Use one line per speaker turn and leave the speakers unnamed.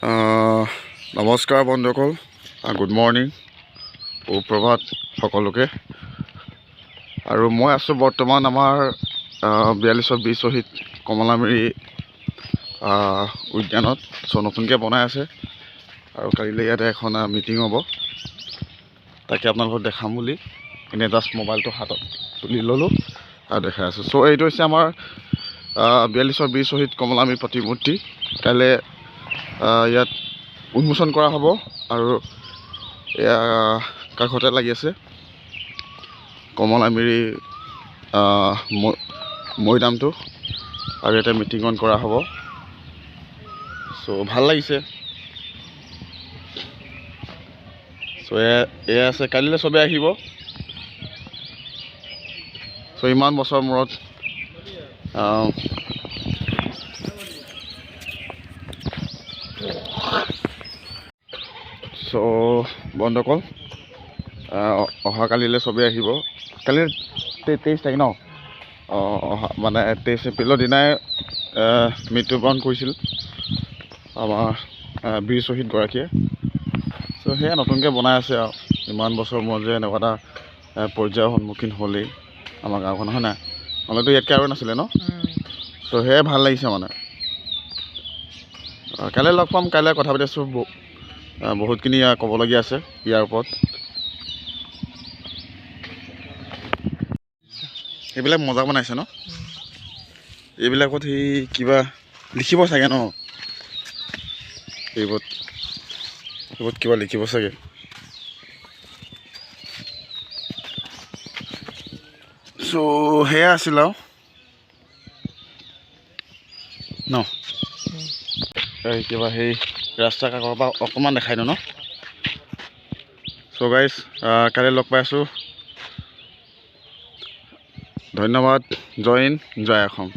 নমস্কাৰ বন্ধুসকল, good morning, সুপ্ৰভাত সকলোকে। আৰু মই আছোঁ বৰ্তমান আমাৰ ৪২'ৰ বীৰ শ্বহীদ কমলাবাৰী উদ্যানত। নতুনকৈ বনাই আছে আৰু কালিলৈ ইয়াতে এখন মিটিং হ'ব, তাকে আপোনালোকক দেখাম বুলি এনেই জাষ্ট মোবাইলটো হাতত তুলি ল'লোঁ আৰু দেখাই আছোঁ। এইটো হৈছে আমাৰ ৪২'ৰ বীৰ শ্বহীদ কমলাবাৰী প্ৰতিমূৰ্তি। কাইলৈ ইয়াত উন্মোচন কৰা হ'ব আৰু এয়া কাষতে লাগি আছে কমলাবাৰী মৈদামটো, আৰু ইয়াতে মিটিংখন কৰা হ'ব। ভাল লাগিছে। এয়া আছে, কালিলৈ চবেই আহিব। ইমান বছৰ মূৰত বন্ধুসকল, অহাকালিলৈ চবেই আহিব। কালি 23 তাৰিখ ন? অহা মানে 23 এপ্ৰিলৰ দিনাই মৃত্যুবৰণ কৰিছিল আমাৰ বীৰ শ্বহীদগৰাকীয়ে। সেয়া নতুনকৈ বনাই আছে আৰু ইমান বছৰ মূৰত যে এনেকুৱা এটা পৰ্যায়ৰ সন্মুখীন হ'লেই আমাৰ গাঁওখন, হয় নাই? নহ'লেতো ইয়াতকৈ আৰু নাছিলে ন? সেয়াই ভাল লাগিছে মানে। কাইলৈ লগ পাম, কাইলৈ কথা পাতি আছোঁ। বহুতখিনি ক'বলগীয়া আছে ইয়াৰ ওপৰত। এইবিলাক মজা বনাইছে ন? এইবিলাকত সেই কিবা লিখিব চাগে ন? এইবোৰত কিবা লিখিব চাগে। সেয়া আছিল আৰু ন? কিবা সেই ৰাস্তা কাষৰ পৰা অকণমান দেখাই দিওঁ ন? গাইজ, কাইলৈ লগ পাই আছোঁ। ধন্যবাদ। জয় হিন্দ, জয় অসম।